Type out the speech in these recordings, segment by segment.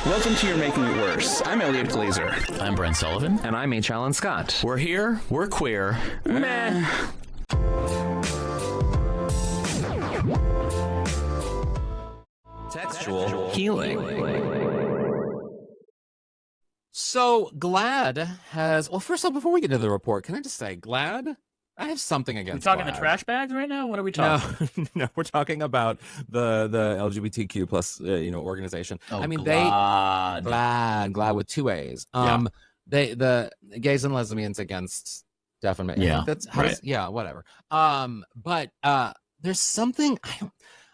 Welcome to You're Making It Worse. I'm Elliot Glazer. I'm Brent Sullivan. And I'm H. Alan Scott. We're here. We're queer. Meh. Textual healing. So GLAAD has, well, first off, before we get into the report, can I just say, GLAAD, I have something against We're talking GLAAD. the trash bags right now? What are we talking? No, we're talking about the LGBTQ plus organization. Oh, I mean, GLAAD. GLAAD with two A's. The gays and lesbians against defamation. Yeah, That's right. Whatever. But there's something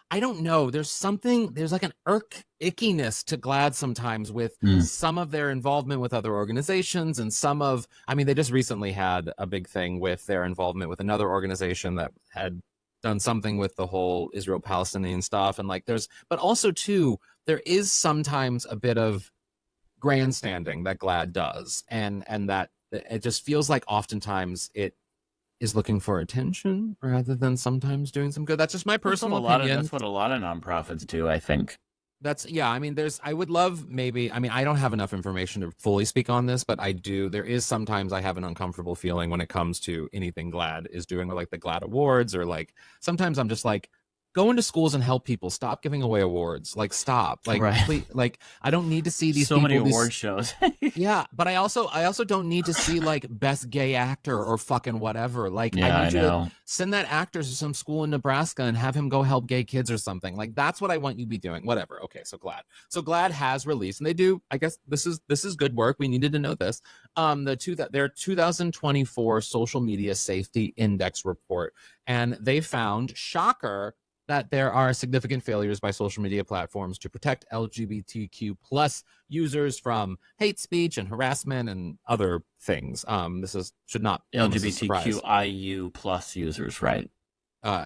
I don't know. There's like an ickiness to GLAAD sometimes with some of their involvement with other organizations and they just recently had a big thing with their involvement with another organization that had done something with the whole Israel-Palestinian stuff. And but also too, there is sometimes a bit of grandstanding that GLAAD does. And that it just feels like oftentimes it is looking for attention rather than sometimes doing some good. That's just my personal opinion. That's what a lot of nonprofits do, I think. I would love I don't have enough information to fully speak on this, but there is sometimes I have an uncomfortable feeling when it comes to anything GLAAD is doing, or like the GLAAD Awards, or like sometimes I'm just like, go into schools and help people. Stop giving away awards. Like, stop. Like, right. Please, like, I don't need to see these so many award shows. Yeah, but I also don't need to see like best gay actor or fucking whatever. Like, yeah, I need you know. to send that actor to some school in Nebraska and have him go help gay kids or something. Like, that's what I want you to be doing. Whatever. Okay, so GLAAD has released, and they do. I guess this is good work. We needed to know this. Their 2024 Social Media Safety Index report, and they found, shocker, that there are significant failures by social media platforms to protect LGBTQ plus users from hate speech and harassment and other things. Should not LGBTQIU plus users, right?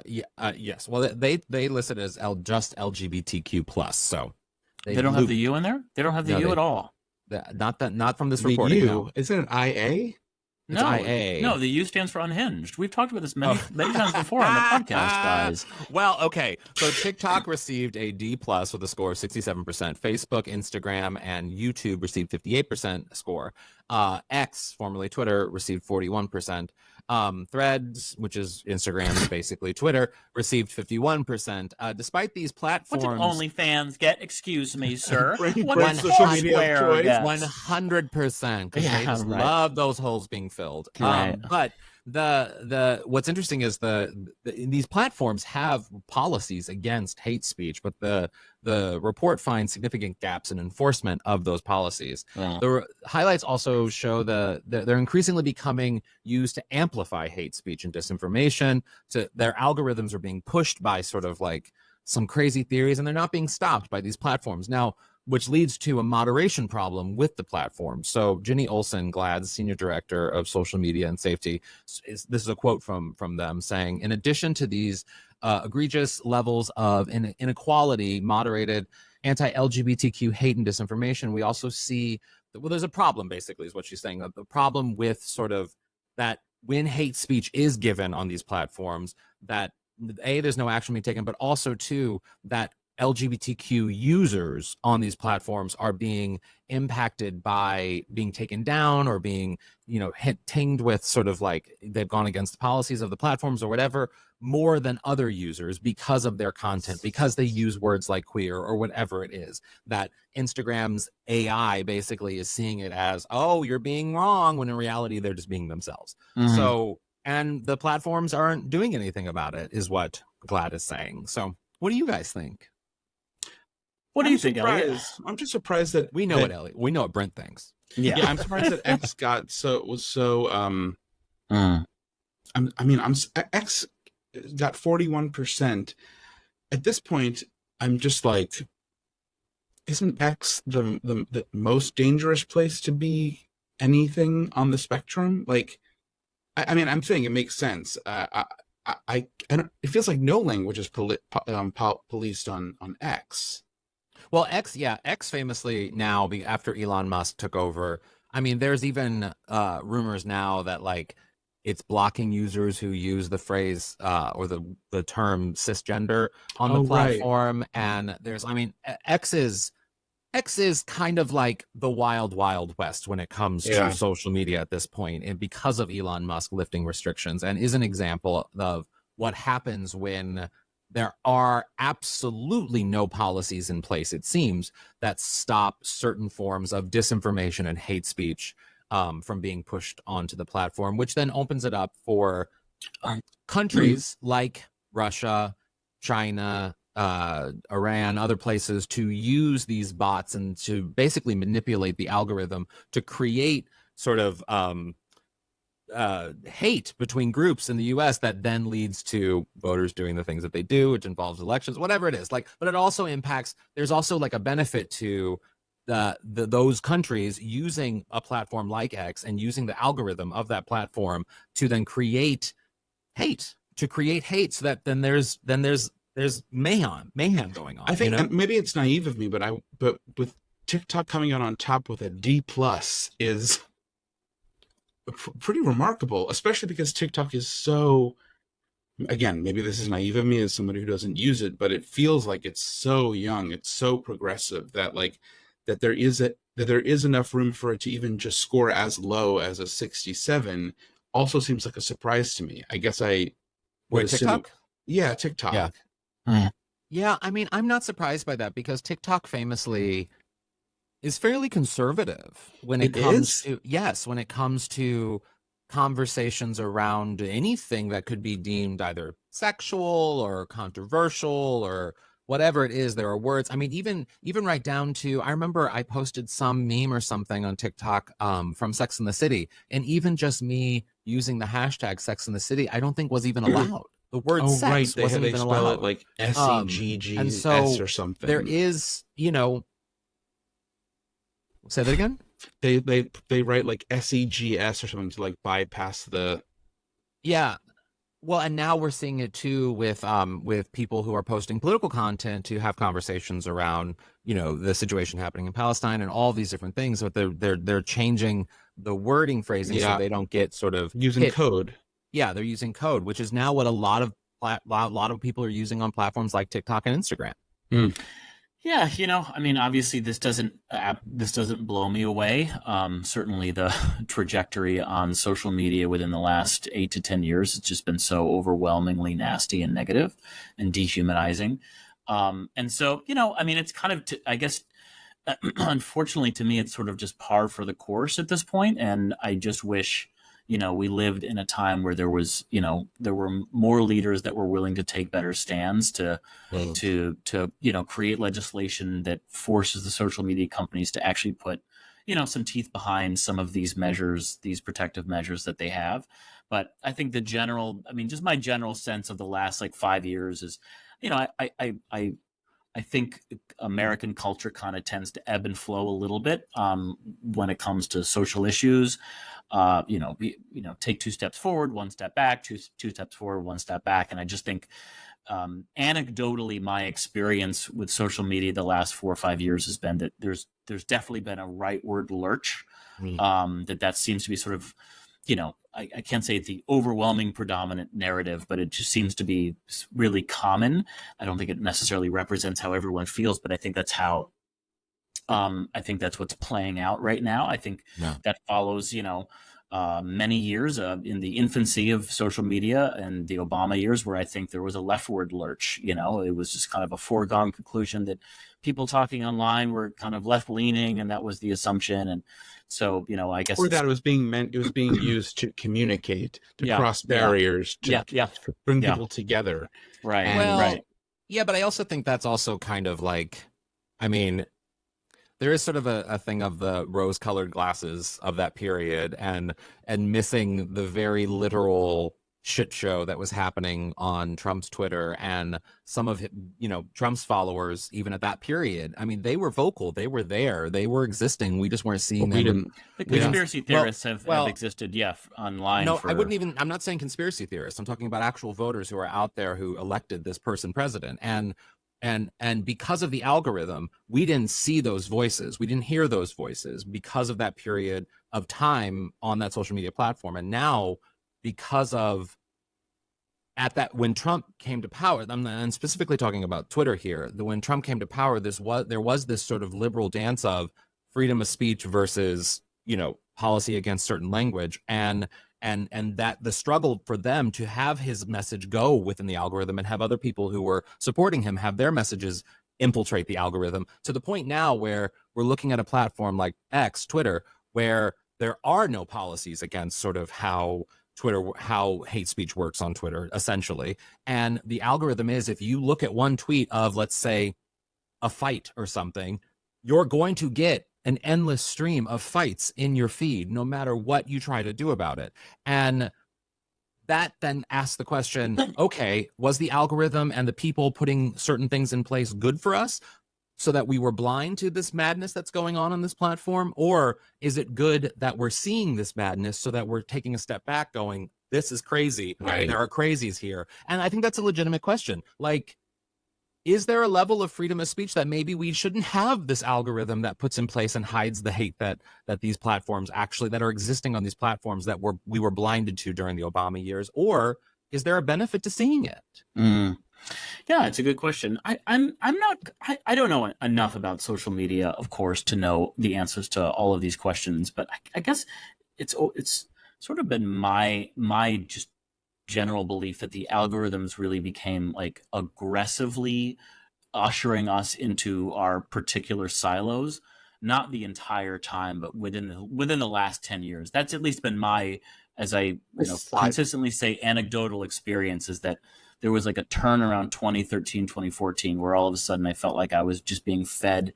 Yes. Well, they listed as just LGBTQ plus. So they don't have the U in there. They don't have the U at all. Not from this reporting. U, no. isn't it IA? It's IA. No, the U stands for unhinged. We've talked about this many times before on the podcast, guys. Well, okay. So TikTok received a D plus with a score of 67%. Facebook, Instagram, and YouTube received 58% score. X, formerly Twitter, received 41%. Threads, which is Instagram, basically Twitter, received 51%. Despite these platforms, what did OnlyFans get? Excuse me, sir. 100%. They just love those holes being filled. Right. But the what's interesting is these platforms have policies against hate speech, but the report finds significant gaps in enforcement of those policies. Yeah. The highlights also show they're increasingly becoming used to amplify hate speech and disinformation. Their algorithms are being pushed by sort of like some crazy theories, and they're not being stopped by these platforms now, which leads to a moderation problem with the platform. So Ginny Olson, GLAAD's senior director of social media and safety, this is a quote from them saying, in addition to these egregious levels of inequality, moderated anti-LGBTQ hate and disinformation, we also see there's a problem, basically, is what she's saying. The problem with sort of that when hate speech is given on these platforms, that there's no action being taken, but also that LGBTQ users on these platforms are being impacted by being taken down or being, tinged with sort of like they've gone against the policies of the platforms or whatever, more than other users because of their content, because they use words like queer or whatever it is. That Instagram's AI basically is seeing it as, oh, you're being wrong, when in reality they're just being themselves. Mm-hmm. So, and the platforms aren't doing anything about it, is what GLAAD is saying. So what do you guys think? What do you think, Elliot? I'm just surprised that we know what Brent thinks. Yeah, I'm surprised that X X got 41%. At this point, I'm just like, isn't X the most dangerous place to be anything on the spectrum? Like, I'm saying it makes sense. I don't, it feels like no language is policed on X. Well, X famously now, after Elon Musk took over, I mean, there's even rumors now that like it's blocking users who use the phrase or the term cisgender on the Oh, right. platform. And there's, I mean, X is kind of like the wild, wild west when it comes Yeah. to social media at this point, and because of Elon Musk lifting restrictions, and is an example of what happens when there are absolutely no policies in place, it seems, that stop certain forms of disinformation and hate speech from being pushed onto the platform, which then opens it up for countries like Russia, China, Iran, other places to use these bots and to basically manipulate the algorithm to create sort of hate between groups in the US that then leads to voters doing the things that they do, which involves elections, whatever it is. Like, but it also impacts, there's also like a benefit to those countries using a platform like X and using the algorithm of that platform to then create hate, so that then there's mayhem going on. I think, you know? and maybe it's naive of me, but with TikTok coming out on top with a D+ is pretty remarkable, especially because TikTok is so, again, maybe this is naive of me as somebody who doesn't use it, but it feels like it's so young, it's so progressive that like that there is enough room for it to even just score as low as a 67 also seems like a surprise to me. I guess I would assume. TikTok? Yeah, TikTok. Yeah. Yeah, I mean, I'm not surprised by that because TikTok famously is fairly conservative when it comes to, yes, when it comes to conversations around anything that could be deemed either sexual or controversial or whatever it is. There are words. I mean, even right down to, I remember I posted some meme or something on TikTok from Sex and the City, and even just me using the hashtag Sex and the City, I don't think was even allowed. The word sex wasn't even allowed. It like SEGGS and so or something. There is, say that again? They write like SEGS or something to like bypass the. Yeah. Well, and now we're seeing it too with people who are posting political content to have conversations around, the situation happening in Palestine and all these different things, but they're changing the wording phrasing so they don't get sort of using code. Yeah, they're using code, which is now what a lot of people are using on platforms like TikTok and Instagram. Yeah, I mean, obviously this doesn't blow me away. Certainly the trajectory on social media within the last 8 to 10 years has just been so overwhelmingly nasty and negative and dehumanizing. And so, I mean, it's kind of, I guess, unfortunately to me, it's sort of just par for the course at this point. And I just wish, we lived in a time where there were more leaders that were willing to take better stands to create legislation that forces the social media companies to actually put, some teeth behind some of these measures, these protective measures that they have. But I think just my general sense of the last like 5 years is, I think American culture kind of tends to ebb and flow a little bit when it comes to social issues. Take 2 steps forward, 1 step back, two steps forward, 1 step back. And I just think anecdotally, my experience with social media the last 4 or 5 years has been that there's definitely been a rightward lurch. That seems to be sort of, I can't say it's the overwhelming predominant narrative, but it just seems to be really common. I don't think it necessarily represents how everyone feels, but I think that's how, I think that's what's playing out right now. I think that follows, many years in the infancy of social media and the Obama years where I think there was a leftward lurch. It was just kind of a foregone conclusion that people talking online were kind of left leaning, and that was the assumption. And so, I guess, or that it was being used to communicate, to cross barriers, to bring people together. Right. Right. Yeah, but I also think that's also kind of like, I mean, there is sort of a thing of the rose-colored glasses of that period and missing the very literal shit show that was happening on Trump's Twitter and some of Trump's followers even at that period. I mean, they were vocal, they were there, they were existing. We just weren't seeing them. The conspiracy theorists have existed, online. No, I'm not saying conspiracy theorists. I'm talking about actual voters who are out there who elected this person president. And and because of the algorithm, we didn't see those voices, we didn't hear those voices because of that period of time on that social media platform. And now, because of at that when Trump came to power, I'm specifically talking about Twitter here. When Trump came to power, there was this sort of liberal dance of freedom of speech versus, you know, policy against certain language, and that the struggle for them to have his message go within the algorithm and have other people who were supporting him have their messages infiltrate the algorithm, to the point now where we're looking at a platform like X, Twitter, where there are no policies against sort of how hate speech works on Twitter, essentially. And the algorithm is, if you look at one tweet of, let's say, a fight or something, you're going to get an endless stream of fights in your feed, no matter what you try to do about it. And that then asks the question, okay, was the algorithm and the people putting certain things in place good for us, so that we were blind to this madness that's going on this platform? Or is it good that we're seeing this madness so that we're taking a step back going, this is crazy, Right. there are crazies here? And I think that's a legitimate question. Like, is there a level of freedom of speech that maybe we shouldn't have this algorithm that puts in place and hides the hate that these platforms actually, that are existing on these platforms, that we were blinded to during the Obama years? Or is there a benefit to seeing it? Yeah, it's a good question. I don't know enough about social media, of course, to know the answers to all of these questions. But I guess it's sort of been my just general belief that the algorithms really became like aggressively ushering us into our particular silos, not the entire time, but within the last 10 years. That's at least been my, as I consistently say, anecdotal experience, is that there was like a turn around 2013, 2014, where all of a sudden I felt like I was just being fed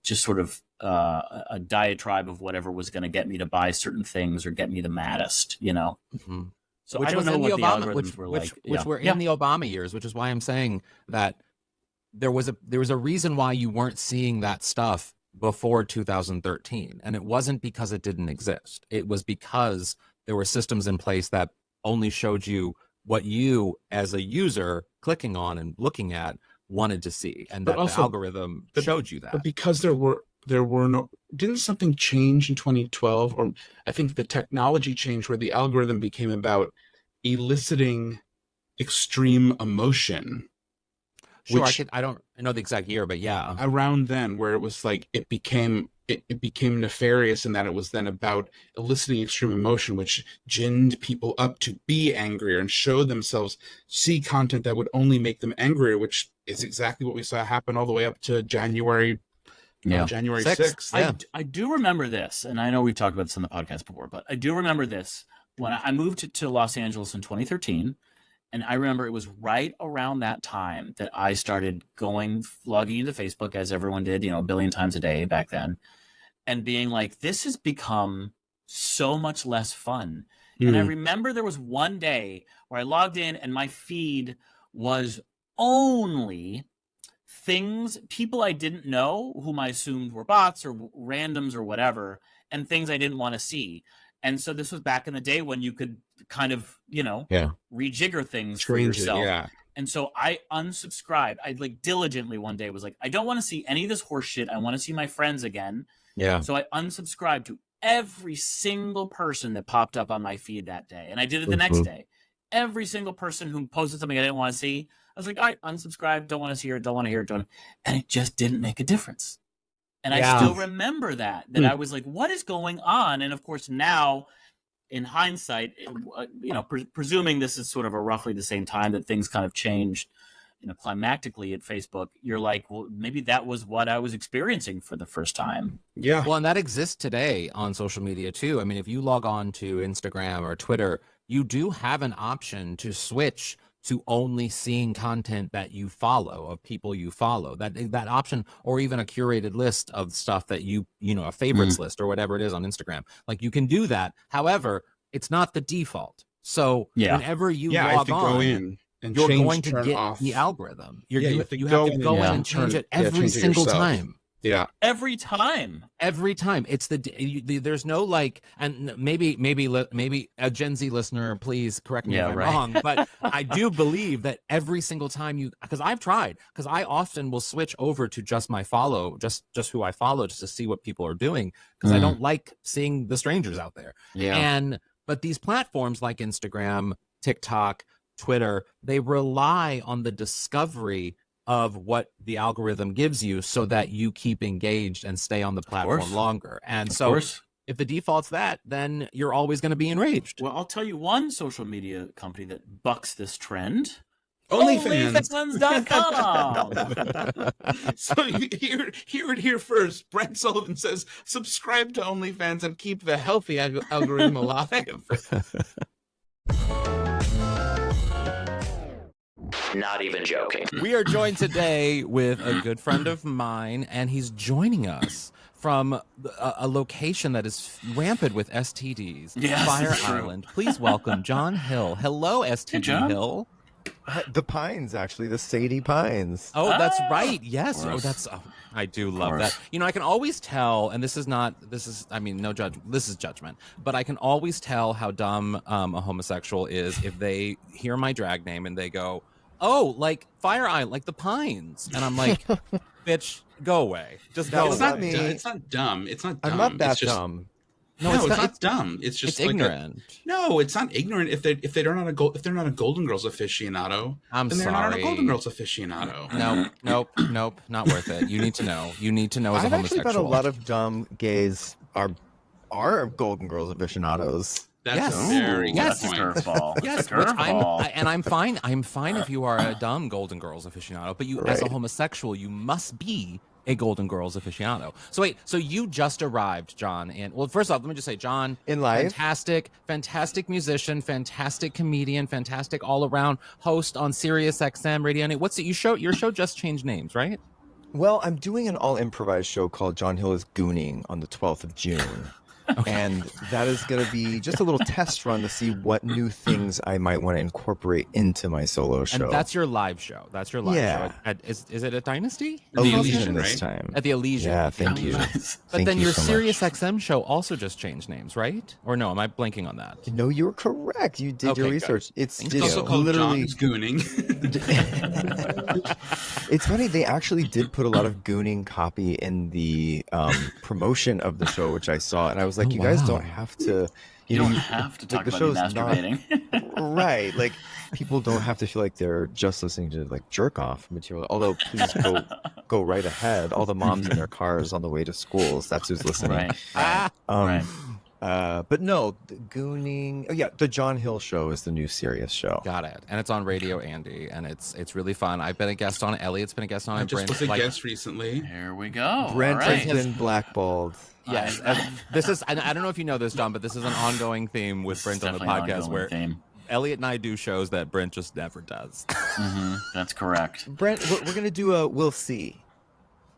just sort of a diatribe of whatever was going to get me to buy certain things or get me the maddest, you know? Mm-hmm. So I don't know what the algorithms were like. Which were in the Obama years, which is why I'm saying that there was a reason why you weren't seeing that stuff before 2013. And it wasn't because it didn't exist. It was because there were systems in place that only showed you what you, as a user, clicking on and looking at, wanted to see. And that the algorithm showed you that. But because there were no, didn't something change in 2012? Or I think the technology changed where the algorithm became about eliciting extreme emotion. Sure, I don't know the exact year, but yeah. Around then, where it was like it became nefarious in that it was then about eliciting extreme emotion, which ginned people up to be angrier and show themselves, see content that would only make them angrier, which is exactly what we saw happen all the way up to January 6th. Yeah. I do remember this, and I know we've talked about this on the podcast before, but I do remember this when I moved to Los Angeles in 2013. And I remember it was right around that time that I started logging into Facebook, as everyone did, a billion times a day back then, and being like, this has become so much less fun. And I remember there was one day where I logged in and my feed was only people I didn't know, whom I assumed were bots or randoms or whatever, and things I didn't want to see. And so this was back in the day when you could kind of, rejigger things for yourself. Yeah. And so I unsubscribed. I diligently one day was like, I don't want to see any of this horse shit. I want to see my friends again. Yeah. So I unsubscribed to every single person that popped up on my feed that day. And I did it the next day. Every single person who posted something I didn't want to see, I was like, all right, unsubscribe. Don't want to see it. Don't want to hear it. And it just didn't make a difference. And I still remember that I was like, what is going on? And of course, now in hindsight, presuming this is sort of a roughly the same time that things kind of changed, climactically at Facebook, you're like, well, maybe that was what I was experiencing for the first time. Yeah. Well, and that exists today on social media too. I mean, if you log on to Instagram or Twitter, you do have an option to switch to only seeing content that you follow, of people you follow, that option, or even a curated list of stuff that a favorites list or whatever it is on Instagram. Like, you can do that. However, it's not the default. So whenever you log on, go in and you're going to turn get off the algorithm. You have have to to go go in and change it every single time. Yeah. every time. Every time it's there's no like, and maybe a Gen Z listener, please correct me if I'm wrong, but I do believe that every single time because I've tried, because I often will switch over to just my follow, just who I follow, just to see what people are doing, because I don't like seeing the strangers out there. But these platforms like Instagram, TikTok, Twitter, they rely on the discovery of what the algorithm gives you so that you keep engaged and stay on the platform longer. And so if the default's that, then you're always going to be enraged. Well, I'll tell you one social media company that bucks this trend. OnlyFans. OnlyFans.com. So hear it here first. Brent Sullivan says, subscribe to OnlyFans and keep the healthy algorithm alive. Not even joking. We are joined today with a good friend of mine, and he's joining us from a location that is rampant with STDs, Yes, Fire true. Island. Please welcome John Hill. Hello, STD John. Hill. The Pines, actually, the Sadie Pines. Oh, that's Ah, right. Yes. of Oh, course. I do love course. that. You know, I can always tell, and I mean, no judgment. This is judgment, but I can always tell how dumb a homosexual is if they hear my drag name and they go, "Oh, like Fire Island, like the Pines," and I'm like, "Bitch, go away. Just That go was away." not me. It's not dumb. It's not dumb. I'm not that it's just, dumb. No, it's it's not- not dumb. It's just It's like ignorant. no, it's not ignorant. If they're not if they're not a Golden Girls aficionado, I'm then they're not sorry. a Golden Girls aficionado. Nope, not worth it. You need to know. You need to know as a I've actually homosexual. bet a lot of dumb gays are Golden Girls aficionados. That's Yes. a very Yes. good point. Curveball. Yes, Curveball. which I'm fine. I'm fine if you are a dumb Golden Girls aficionado, but you, as a Right. homosexual, you must be a Golden Girls aficionado. So wait, so you just arrived, John, and well, first off, let me just say, John, In life? fantastic musician, fantastic comedian, fantastic all-around host on Sirius XM Radio. What's it? Your show just changed names, right? Well, I'm doing an all improvised show called John Hill is Gooning on the 12th of June. And that is going to be just a little test run to see what new things I might want to incorporate into my solo show. And that's your live show. That's your live Yeah. show. Is it at Dynasty? Elysian, Elysian this right? time. At the Elysian. Yeah, thank you. Nice. But Thank then you your so much. Sirius XM show also just changed names, right? Or no, am I blanking on that? No, you were correct. You did Okay, your good. research. It's Thank It's you. also called literally. John's Gooning. It's funny. They actually did put a lot of gooning copy in the promotion of the show, which I saw, and I was like, Oh, "You guys wow. don't have to. You don't have to talk the about show's me not- masturbating. right? Like, people don't have to feel like they're just listening to like jerk off material. Although, please go right ahead. All the moms in their cars on the way to schools. That's who's listening. Right. Ah, Right. But no, the gooning. Oh yeah, the John Hill Show is the new Sirius show. got it. And it's on Radio Andy, and it's really fun. I've been a guest on it. Elliot's been a guest on I it. just Brent, was a like- guest recently. Here we go. Brent All right. has been blackballed. Yes, this is. I don't know if you know this, John, but this is an ongoing theme with Brent on the Definitely an podcast, ongoing where theme. Elliot and I do shows that Brent just never does. That's correct. Brent, we're gonna do a we'll see.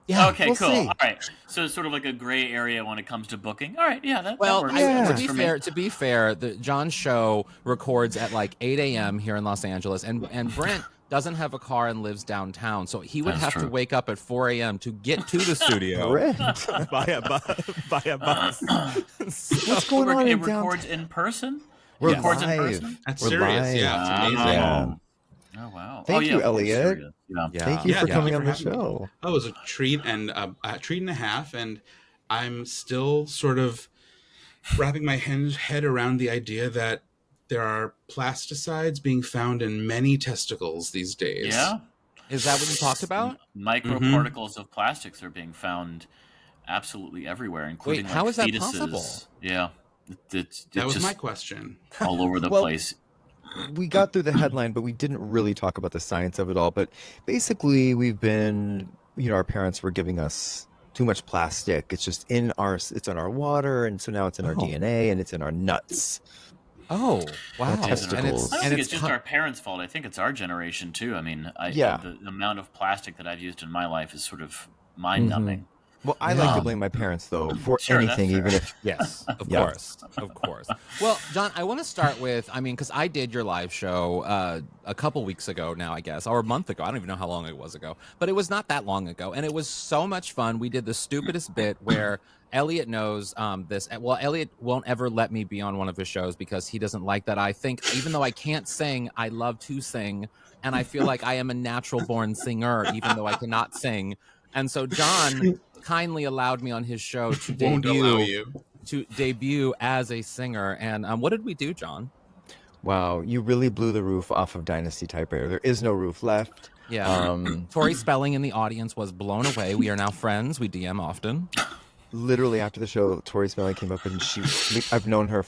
Yeah. Okay, we'll cool. see. All right. So it's sort of like a gray area when it comes to booking. All right. Yeah. That Well, works. I, That Yeah. works for me. to be fair, the John's show records at like 8 a.m. here in Los Angeles, and Brent doesn't have a car and lives downtown, so he would That's have to true. wake up at 4 a.m. to get to the studio Brent, by a bus. what's going on It in records downtown? in person? We're It records in live. person? That's We're serious. live. Yeah, it's Wow. amazing. Yeah. Oh, wow. Thank oh, yeah, you, of course, Elliot. serious. Yeah. Yeah. Thank you Yeah, for thank coming you on for the having me. show. That was a treat and a treat and a half, and I'm still sort of wrapping my head around the idea that there are plasticides being found in many testicles these days. Yeah. Is that what you talked about? Microparticles of plastics are being found absolutely everywhere, including Wait, how like is that fetuses. possible? Yeah. It's That was just my question. all over the Well, place. We got through the headline, but we didn't really talk about the science of it all. But basically, our parents were giving us too much plastic. It's just it's in our water, and so now it's in our Oh. DNA, and it's in our nuts. Oh, wow! Our testicles. I don't and think it's it's just our parents' fault. I think it's our generation too. I mean, Yeah. the amount of plastic that I've used in my life is sort of mind-numbing. Well, I like to Um, blame my parents though for Sure, that's anything, even fair. if Yes, of Yeah. course, of course. Well, John, I want to start with, I mean, because I did your live show a couple weeks ago now, I guess, or a month ago. I don't even know how long it was ago, but it was not that long ago, and it was so much fun. We did the stupidest bit where Elliot knows this. Well, Elliot won't ever let me be on one of his shows because he doesn't like that I think, even though I can't sing, I love to sing, and I feel like I am a natural born singer, even though I cannot sing. And so John kindly allowed me on his show to Won't allow debut you. as a singer. And what did we do, John? wow, you really blew the roof off of Dynasty Typewriter. There is no roof left. Yeah. Tori Spelling in the audience was blown away. We are now friends. We DM often. Literally after the show, Tori Spelling came up and I've known her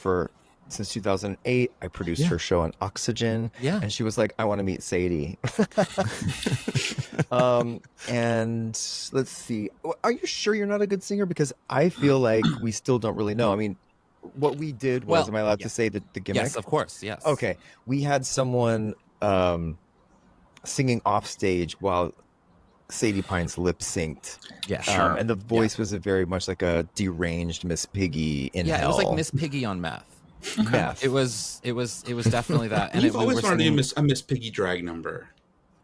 since 2008. I produced Yeah. her show on Oxygen. Yeah. And she was like, I want to meet Sadie. And let's see. Are you sure you're not a good singer? Because I feel like we still don't really know. I mean, what we did was, Well, am I allowed yeah. to say the gimmick? Yes, of course. Yes. Okay. We had someone singing off stage while Sadie Pines lip synced. Yeah. Sure. And the voice was very much like a deranged Miss Piggy in Yeah. hell. It was like Miss Piggy on meth. Meth. It was definitely that. And You've we always were wanted to singing- do a Miss Piggy drag number.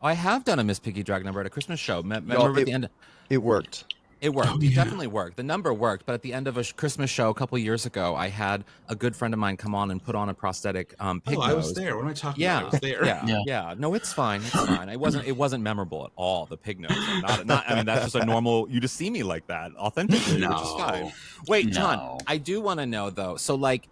I have done a Miss Piggy drag number at a Christmas show. Remember Y'all, at the end? It worked. It worked. Oh, It yeah. definitely worked. The number worked, but at the end of a Christmas show a couple years ago, I had a good friend of mine come on and put on a prosthetic pig Oh, I was nose. there. What am I talking Yeah, about? I was there. yeah, Yeah. No, it's fine. It's fine. It wasn't memorable at all. The pig nose. Not. I mean, that's just a normal. You just see me like that authentically, which is No. fine. Wait, John. No. I do want to know though. So, like,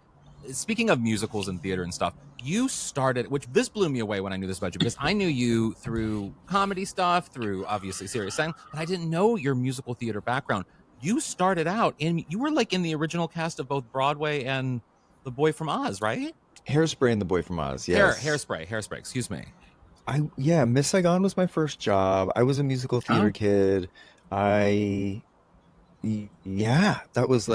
speaking of musicals and theater and stuff, you started, which this blew me away when I knew this about you because I knew you through comedy stuff, through obviously Serious Sam, but I didn't know your musical theater background. You started out you were like in the original cast of both Broadway and The Boy from Oz, right? Hairspray and the Boy from Oz. Yes. Hairspray. Excuse me. Miss Saigon was my first job. I was a musical theater kid. That was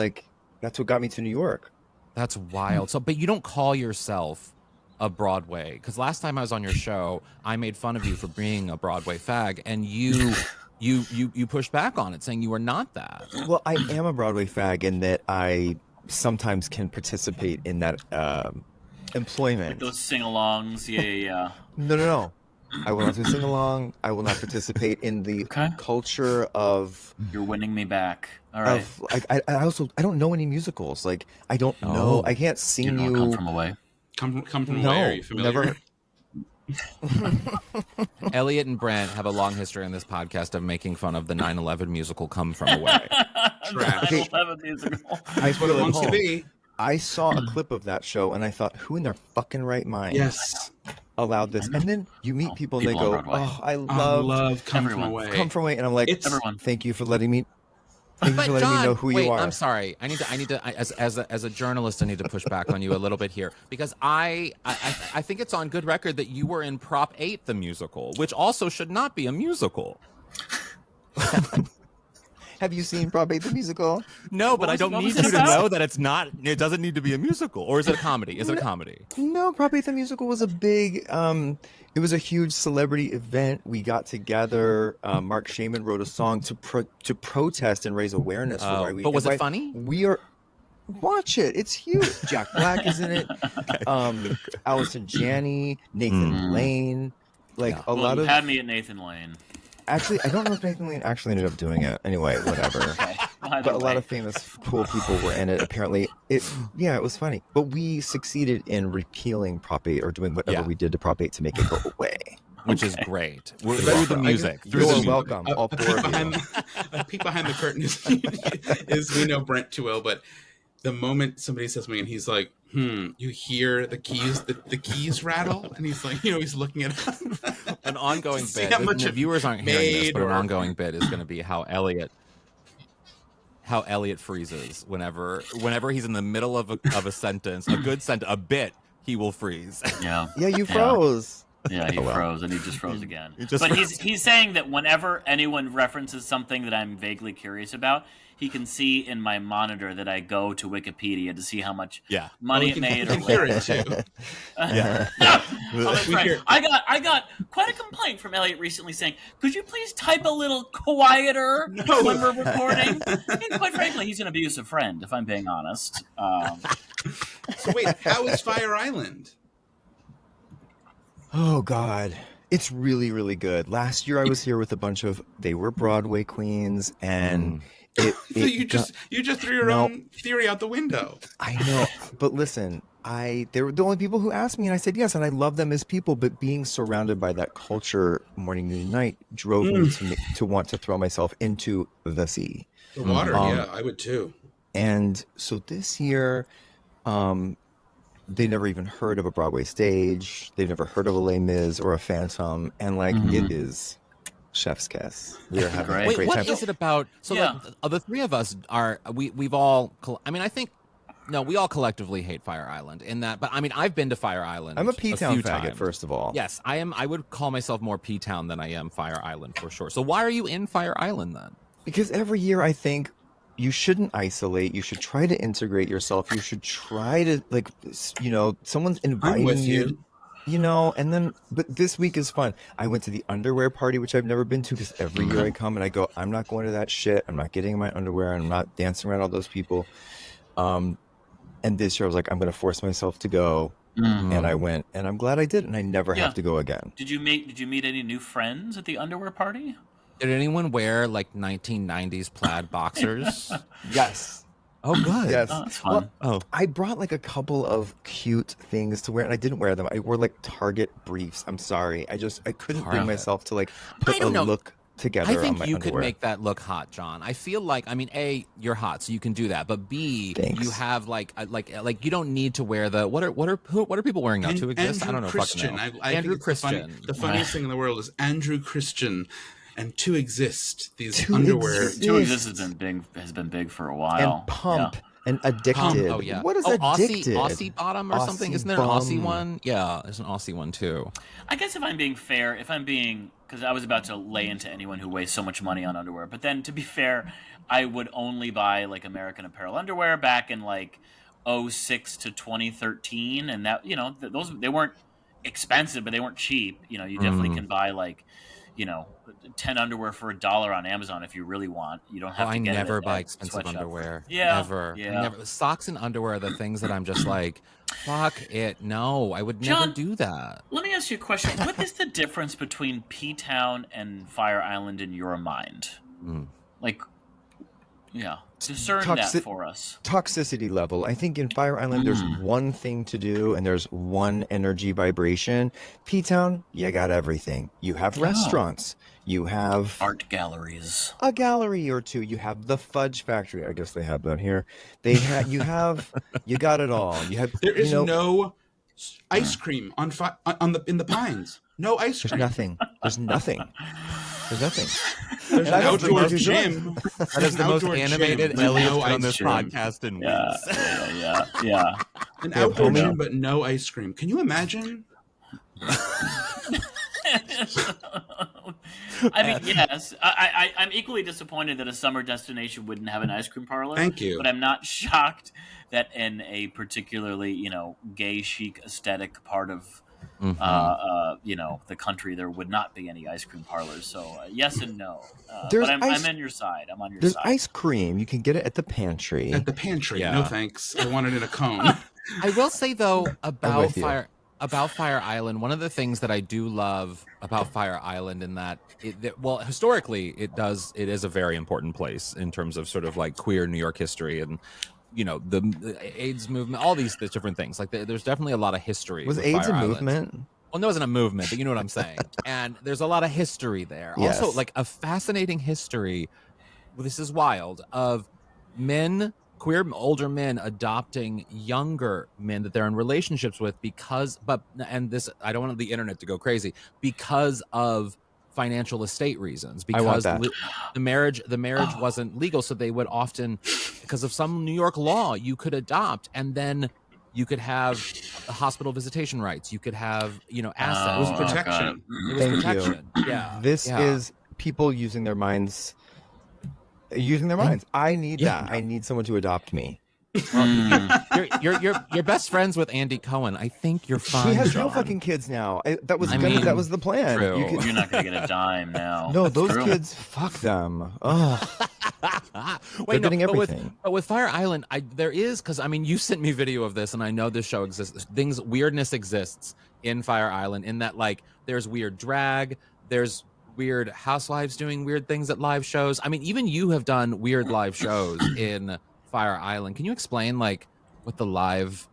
that's what got me to New York. That's wild. So, but you don't call yourself a Broadway, because last time I was on your show, I made fun of you for being a Broadway fag, and you pushed back on it, saying you were not that. Well, I am a Broadway fag in that I sometimes can participate in that employment. Those sing-alongs, yeah. No. I will not do sing along. I will not participate in the Okay. culture of You're winning me back. All right. I don't know any musicals. Like I don't know. I can't You sing don't you. come from away. Come from No, where? Are you familiar? never. Elliot and Brent have a long history on this podcast of making fun of the 9/11 musical "Come From Away." Trash. I love a musical. I What it feel at wants to home. be. I saw a clip of that show and I thought, who in their fucking right mind Yes. allowed this? And then you meet people and they People go, on Broadway. "Oh, I I love love Come everyone. From Away. Come From Away," and I'm like, It's- Everyone. "Thank you for letting me." Thank you But for letting John, me know who wait, you are. I'm sorry. I need to. As a journalist, I need to push back on you a little bit here because I think it's on good record that you were in Prop 8, the musical, which also should not be a musical. Have you seen Prop 8 the musical? No, but I was- don't what need was you it to about? know that it's not. It doesn't need to be a musical, or is it a comedy? Is it a comedy? No, Prop 8 the musical was a big. It was a huge celebrity event. We got together. Mark Shaman wrote a song to protest and raise awareness for why we. But was and it why- funny? We are. Watch it. It's huge. Jack Black is in it. Allison Janney, Nathan Lane, like Yeah. a Well, lot you of. had me at Nathan Lane. Actually, I don't know if Nathan Lane actually ended up doing it. Anyway, whatever. Okay. Either But a lot way. of famous, cool people were in it. Apparently, it was funny. But we succeeded in repealing Prop 8 or doing whatever Yeah. we did to Prop 8 to make it go away. Which is great. Through best- the music. Through You're the music. welcome, A all peek four of you. behind the curtain is we know Brent too well, but the moment somebody says something and he's like, you hear the keys rattle, and he's like, he's looking at An ongoing See bit. how much The it viewers aren't hearing this, made but an or- ongoing bit is going to be how Elliot freezes whenever he's in the middle of a sentence, a good sentence, a bit, he will freeze. Yeah. Yeah, you froze. Yeah, he Oh, well. froze, and he just froze again. He just But froze. he's saying that whenever anyone references something that I'm vaguely curious about, he can see in my monitor that I go to Wikipedia to see how much Yeah. money we it can, made we or can hear whatever. it too. Yeah. Oh, that's We right. hear- I got quite a complaint from Elliot recently saying, "Could you please type a little quieter No. when we're recording?" And quite frankly, he's an abusive friend, if I'm being honest. So wait, how is Fire Island? Oh God, it's really, really good. Last year I was here with a bunch of. They were Broadway queens, and it. So you just threw your No. own theory out the window. I know, but listen, they were the only people who asked me, and I said yes, and I love them as people. But being surrounded by that culture, morning, noon, night, drove me to want to throw myself into the sea. The water, Um, yeah, I would too. And so this year, they never even heard of a Broadway stage. They've never heard of a Les Mis or a Phantom, and like it is chef's kiss. We are having Great. a Wait, great what time. is it about? So Yeah. like, the three of us are we've all. I mean, I think no, we all collectively hate Fire Island in that. But I mean, I've been to Fire Island. I'm a P-Town few faggot, times. first of all. Yes, I am. I would call myself more P-Town than I am Fire Island for sure. So why are you in Fire Island then? Because every year I think you shouldn't isolate. You should try to integrate yourself. You should try to someone's inviting with you. And then, but this week is fun. I went to the underwear party, which I've never been to, because every year I come and I go, I'm not going to that shit. I'm not getting in my underwear. I'm not dancing around all those people. And this year I was like, I'm going to force myself to go. And I went, and I'm glad I did. And I never Yeah. have to go again. Did you meet any new friends at the underwear party? Did anyone wear like 1990s plaid boxers? Yes. Oh, good. Yes. Oh, that's fun. Oh, I brought like a couple of cute things to wear, and I didn't wear them. I wore like Target briefs. I'm sorry. I couldn't bring Target. myself to like I put a don't know. look together I on think my you underwear. could make that look hot, John. I feel like, I mean, A, you're hot, so you can do that. But B, Thanks. you have like you don't need to wear the what are people wearing now to exist? I don't know. Christian. Fucking know. I Andrew think it's Christian. The funniest thing in the world is Andrew Christian, and to exist. These To underwear. exist. Two Exist has been big for a while. and pump Yeah. and addicted. Oh yeah. What is Aussie addicted? Aussie bottom or something? Aussie Isn't there an Aussie bum. one? Yeah, there's an Aussie one too. I guess if I'm being fair, because I was about to lay into anyone who wastes so much money on underwear, but then to be fair, I would only buy like American Apparel underwear back in like 06 to 2013, and that those they weren't expensive, but they weren't cheap. You definitely can buy like 10 underwear for $1 on Amazon if you really want. You don't have to I get never it buy at expensive sweatshop. underwear. Yeah, Ever. yeah. I never. Socks and underwear are the things that I'm just like, fuck it. No, I would never John, do that. Let me ask you a question. What is the difference between P-Town and Fire Island in your mind? Like, yeah, discern that Toxic- for us. Toxicity level. I think in Fire Island there's one thing to do and there's one energy vibration. P-Town, you got everything. You have restaurants. You have Art galleries. a gallery or two. You have the Fudge Factory. I guess they have that here. You got it all. You have There is no ice cream in the Pines. No ice There's cream. nothing. There's nothing. There's nothing. There's an I don't think outdoor there's gym. That is the most Outdoor animated gym, Elliot's no been on ice this cream. podcast in weeks. Yeah. An Yeah, outdoor homie. gym, but no ice cream. Can you imagine? I mean, yes. I'm equally disappointed that a summer destination wouldn't have an ice cream parlor. Thank you. But I'm not shocked that in a particularly, gay chic aesthetic part of the country, there would not be any ice cream parlors. So yes and no. There's But ice- I'm on your side. I'm on your There's side. ice cream. You can get it at the pantry. At the pantry. Yeah. No thanks. I want it in a cone. I will say though about with you. Fire Island, one of the things that I do love about Fire Island in that historically it is a very important place in terms of sort of like queer New York history and the AIDS movement, all these different things. Like there's definitely a lot of history. Was with AIDS Fire a Island. movement? Well, no, it wasn't a movement, but you know what I'm saying. And there's a lot of history there. Yes. Also, like a fascinating history. This is wild of queer older men adopting younger men that they're in relationships with I don't want the internet to go crazy because of financial estate reasons. I want Because that. the marriage wasn't legal, so they would often, because of some New York law, you could adopt and then you could have hospital visitation rights. You could have, assets. It was Oh, protection. It was Thank you. protection. Yeah. This yeah. is people using their minds. I need Yeah. that. I need someone to adopt me. You're best friends with Andy Cohen. I think you're fine. He has no John. fucking kids now. That was I mean, that was the plan. true. You're not going to get a dime now. No, That's those true. kids. Fuck them. Oh, Wait, getting but everything. with Fire Island, there is, because you sent me video of this, and I know this show exists. Weirdness exists in Fire Island, in that there's weird drag, there's weird housewives doing weird things at live shows. I mean, even you have done weird live shows in Fire Island. Can you explain what the live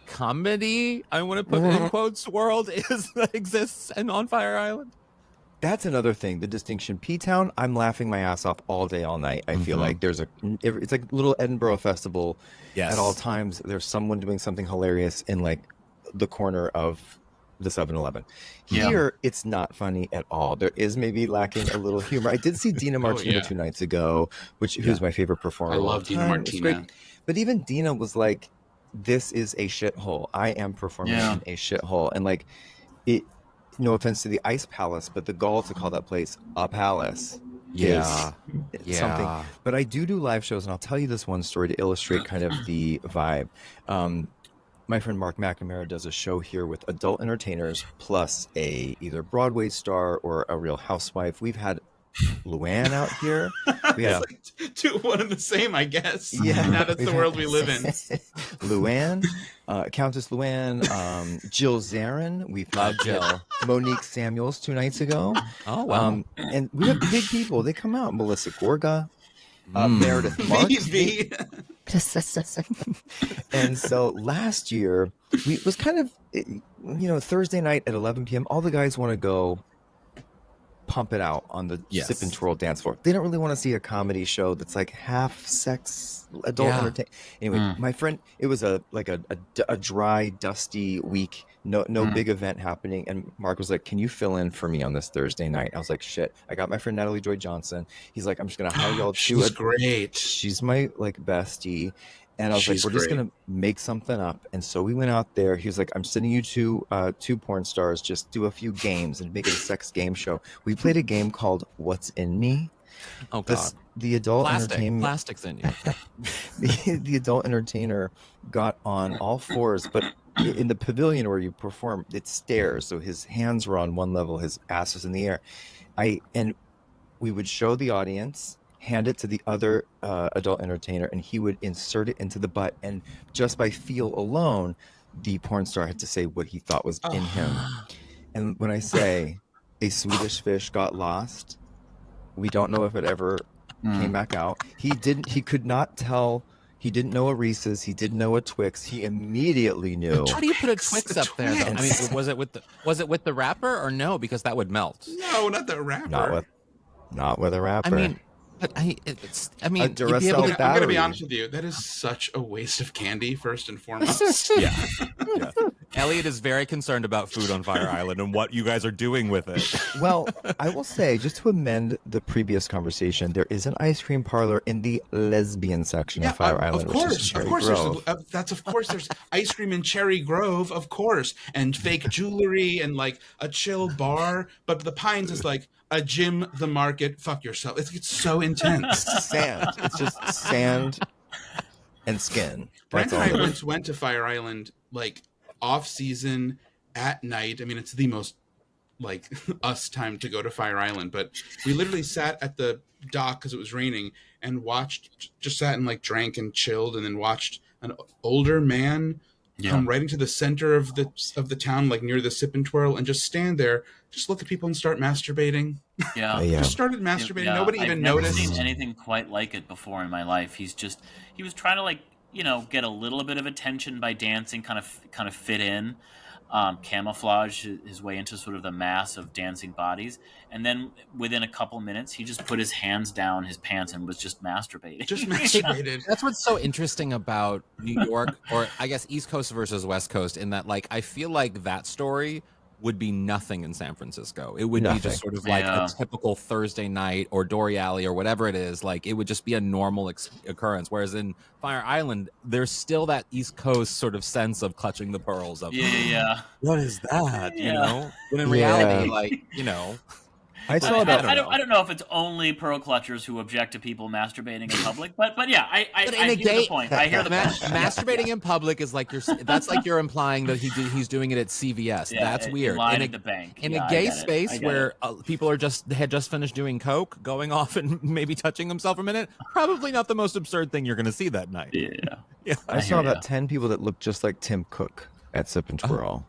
comedy, I want to put in quotes, world is that exists and on Fire Island? that's another thing. The distinction. P-Town. I'm laughing my ass off all day, all night. I feel like it's like a little Edinburgh festival. Yes. At all times, there's someone doing something hilarious in the corner of the 7-Eleven. Yeah. Here, it's not funny at all. There is maybe lacking a little humor. I did see Dina Martina yeah. 2 nights ago, who's my favorite performer. I of all love Dina time. It's Martina. great. But even Dina was like, "This is a shithole. I am performing Yeah. in a shithole," and it. No offense to the Ice Palace, but the gall to call that place a palace. Yeah. Is something. But I do live shows, and I'll tell you this one story to illustrate kind of the vibe. My friend Mark McNamara does a show here with adult entertainers plus a either Broadway star or a Real Housewife. We've had Luann out here. We have Two, one and the same, I guess. Yeah. Now that's the We've world had- we live in. Luann, Countess Luann, Jill Zarin. We've had Jill. Monique Samuels 2 nights ago. Oh, wow. And we have big people. They come out. Melissa Gorga, Meredith Marks. VV. And so last year, it was kind of, Thursday night at 11 p.m. All the guys want to go pump it out on the Yes. sip and twirl dance floor. They don't really want to see a comedy show that's like half sex adult Yeah. entertainment. Anyway, my friend, it was a dry, dusty week. No big event happening. And Mark was like, "Can you fill in for me on this Thursday night?" I was like, "Shit." I got my friend Natalie Joy Johnson. He's like, "I'm just gonna hire y'all to She's great. She's my bestie." And I was She's like, "We're just great. gonna make something up." And so we went out there. He was like, "I'm sending you two porn stars. Just do a few games and make it a sex game show." We played a game called "What's in Me." Oh, God. The adult entertainment, Plastic's in you. the adult entertainer got on all fours, but in the pavilion where you perform, it's stairs. So his hands were on one level, his ass was in the air. And we would show the audience, hand it to the other adult entertainer, and he would insert it into the butt. And just by feel alone, the porn star had to say what he thought was in him. And when I say a Swedish fish got lost, we don't know if it ever came back out. He could not tell. He didn't know a Reese's. He didn't know a Twix. He immediately knew. How do you put a Twix up there, though? I mean, was it with the wrapper or no? Because that would melt. No, not the rapper. Not with a rapper. I mean, but it's. I mean, A you'd be Duracell able to. I'm gonna be battery. honest with you. That is such a waste of candy, first and foremost. Yeah. Elliot is very concerned about food on Fire Island and what you guys are doing with it. Well, I will say, just to amend the previous conversation, there is an ice cream parlor in the lesbian section of Fire Island, Of which is course, Cherry of course. Grove. There's ice cream in Cherry Grove, of course, and fake jewelry and a chill bar. But the Pines is like a gym, the market. Fuck yourself. It's so intense. Sand. It's just sand and skin. Brent That's and all I it is. once went to Fire Island off season at night. I mean, it's the most us time to go to Fire Island, but we literally sat at the dock because it was raining and just sat and drank and chilled, and then watched an older man come right into the center of the town, near the sip and twirl, and just stand there, just look at people and start masturbating. Yeah. Yeah. Just started masturbating. Yeah, Nobody I've even never noticed. seen anything quite like it before in my life. He was trying to get a little bit of attention by dancing, kind of fit in, camouflage his way into sort of the mass of dancing bodies, and then within a couple minutes, he just put his hands down his pants and was just masturbating. Just masturbated. That's what's so interesting about New York, or I guess East Coast versus West Coast, in that I feel like that story would be nothing in San Francisco. It would be Nothing. just sort of like Yeah. a typical Thursday night or Dory Alley or whatever it is. Like it would just be a normal occurrence. Whereas in Fire Island, there's still that East Coast sort of sense of clutching the pearls of Yeah. what is that? You Yeah. know, when in Yeah. reality, like you know, I saw I that. don't know if it's only pearl clutchers who object to people masturbating in public, but yeah, I But in hear a gay- the point. I hear the point. masturbating in public is like that's like you're implying that he's doing it at CVS. Yeah, That's weird. Line In at the bank. in Yeah, a I gay get it. I space get where it. people had just finished doing coke, going off and maybe touching themselves for a minute, probably not the most absurd thing you're going to see that night. Yeah. I saw hear ya. about 10 people that looked just like Tim Cook at Sip and Twirl.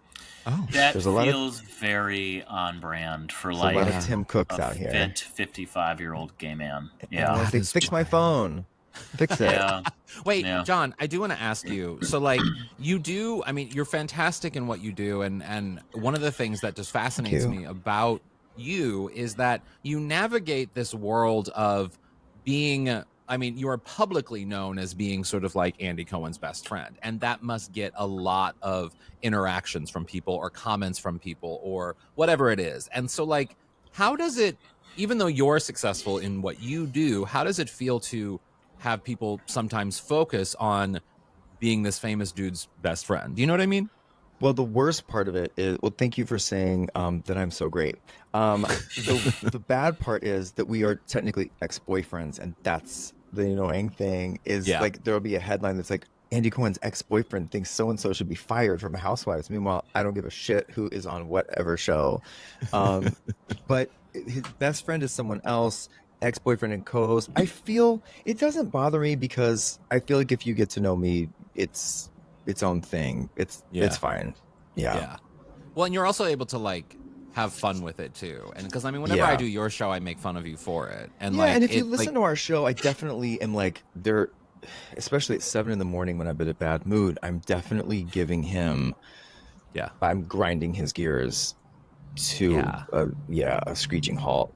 Oh, That There's a lot of- feels very on brand for There's a lot like of Tim Cooks a out here. fit 55-year-old gay man. And Yeah. like, they is fix my phone. Fix it. Yeah. wait, Yeah. John, I do want to ask you. So, like, you do. I mean, you're fantastic in what you do, and one of the things that just fascinates you. me about you is that you navigate this world of being. I mean, you are publicly known as being sort of like Andy Cohen's best friend, and that must get a lot of interactions from people or comments from people or whatever it is. And so, like, how does it, even though you're successful in what you do, how does it feel to have people sometimes focus on being this famous dude's best friend? Do you know what I mean? Well, the worst part of it is, well, thank you for saying that I'm so great. The bad part is that we are technically ex-boyfriends, and that's the annoying thing is Yeah. like there'll be a headline that's like, Andy Cohen's ex-boyfriend thinks so-and-so should be fired from Housewives. Meanwhile, I don't give a shit who is on whatever show. But his best friend is someone else, ex-boyfriend and co-host. I feel it doesn't bother me because I feel like if you get to know me, it's its own thing. It's fine. Yeah. Well, and you're also able to like have fun with it too. And because I mean, whenever I Yeah. do your show, I make fun of you for it. And Yeah, like, and if you it, listen like, to our show, I definitely am like there, especially at 7 in the morning when I'm in a bad mood. I'm definitely giving him. Yeah. I'm grinding his gears to a screeching halt.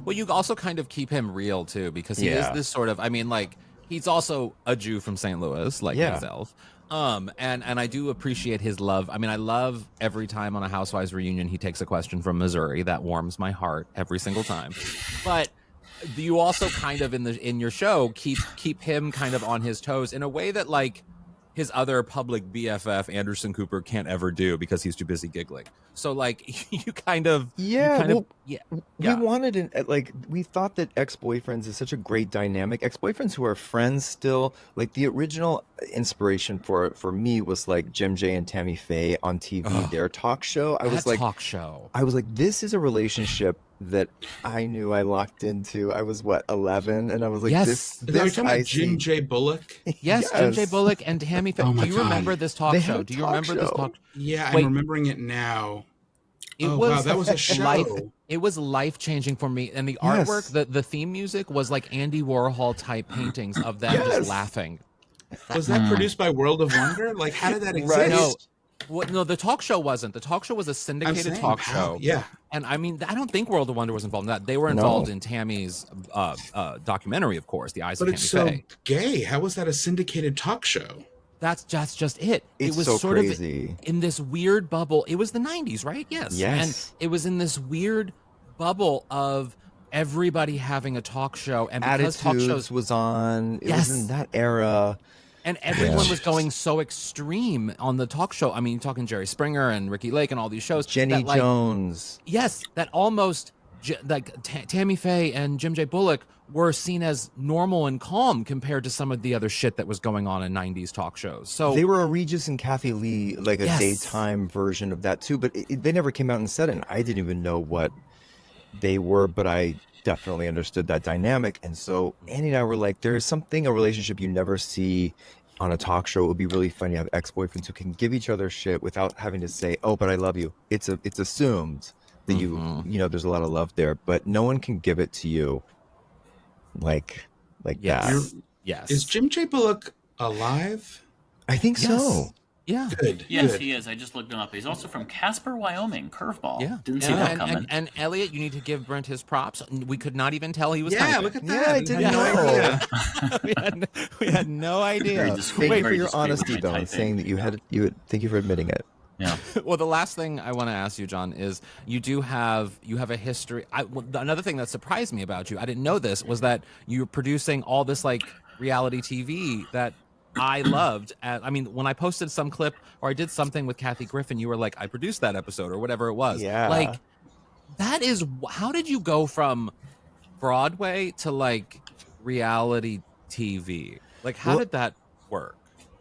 well, you also kind of keep him real too, because he is Yeah. this sort of. I mean, like he's also a Jew from St. Louis, like Yeah. myself. And I do appreciate his love. I mean, I love every time on a Housewives reunion he takes a question from Missouri. That warms my heart every single time. But you also kind of in your show keep him kind of on his toes in a way that like his other public BFF Anderson Cooper can't ever do because he's too busy giggling. So like you kind of We wanted we thought that ex-boyfriends is such a great dynamic. Ex-boyfriends who are friends still, like the original inspiration for me was like Jim J and Tammy Faye on TV, their talk show. I was like, talk show. I was like, this is a relationship that I knew I locked into. I was 11, and I was like, Yes. this. Is that what you're This talking I about Jim see. J. Bullock? Yes, Jim J. Bullock and Tammy Faye. Oh my Do you God. remember this talk They show? had a Do you talk remember this show. talk? Yeah, Wait. I'm remembering it now. It Oh, was wow, that was a show. It was life changing for me, and the Yes. artwork, the theme music was like Andy Warhol type paintings of them Yes. just laughing. Was that produced by World of Wonder? Like, how did that exist? Right. No, no, the talk show wasn't. The talk show was a I'm syndicated saying, talk how? show. Yeah. And I mean, I don't think World of Wonder was involved in that. They were No. involved in Tammy's documentary, of course, The Eyes But of it's Tammy so Faye. gay. How was that a syndicated talk show? That's just it. It's it was so sort crazy. of in this weird bubble. It was the 90s, right? Yes. Yes. And it was in this weird bubble of everybody having a talk show. And because talk Attitudes shows was on. It Yes. was in that era. and everyone Yeah. was going so extreme on the talk show. I mean, you're talking Jerry Springer and Ricky Lake and all these shows. Jenny that, like, Jones. Yes, that almost Tammy Faye and Jim J. Bullock were seen as normal and calm compared to some of the other shit that was going on in 90s talk shows. So They were a Regis and Kathy Lee, like a Yes. daytime version of that too. But they never came out and said it. And I didn't even know what they were, but I definitely understood that dynamic. And so Andy and I were like, there is something, a relationship you never see on a talk show. It would be really funny to have ex-boyfriends who can give each other shit without having to say, "Oh, but I love you." It's assumed that you know there's a lot of love there, but no one can give it to you like Yes. that. You're- yes. Is Jim J. Bullock alive? I think Yes. so. Yeah. Good. Yes, good. he is. I just looked him up. He's also from Casper, Wyoming. Curveball. Yeah. Didn't see that and, coming. and Elliot, you need to give Brent his props. We could not even tell he was Yeah, typing. look at Yeah, that. I didn't had no know. idea. we had no idea. Very discreet, Thank you for very your discreet honesty, with though, my in saying typing. that you had. Thank you for admitting it. Yeah. Well, the last thing I want to ask you, John, is you have a history. Another thing that surprised me about you, I didn't know this, was that you're producing all this like reality TV that I loved. I mean, when I posted some clip or I did something with Kathy Griffin, you were like, I produced that episode or whatever it was. Yeah. Like, that is, how did you go from Broadway to like reality TV? Like, how Well, did that work?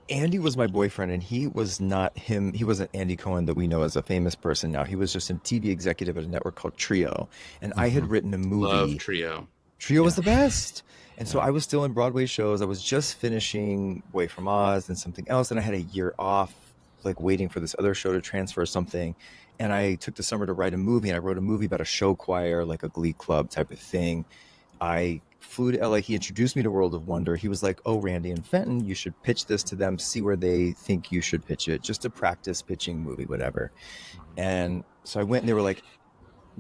Andy was my boyfriend, and he was not him. He wasn't Andy Cohen that we know as a famous person now. He was just a TV executive at a network called Trio. And I had written a movie. Love Trio. Trio was the best. And so I was still in Broadway shows. I was just finishing Way from Oz and something else. And I had a year off, like waiting for this other show to transfer or something. And I took the summer to write a movie. And I wrote a movie about a show choir, like a Glee Club type of thing. I flew to LA. He introduced me to World of Wonder. He was like, oh, Randy and Fenton, you should pitch this to them, see where they think you should pitch it, just a practice pitching movie, whatever. And so I went and they were like,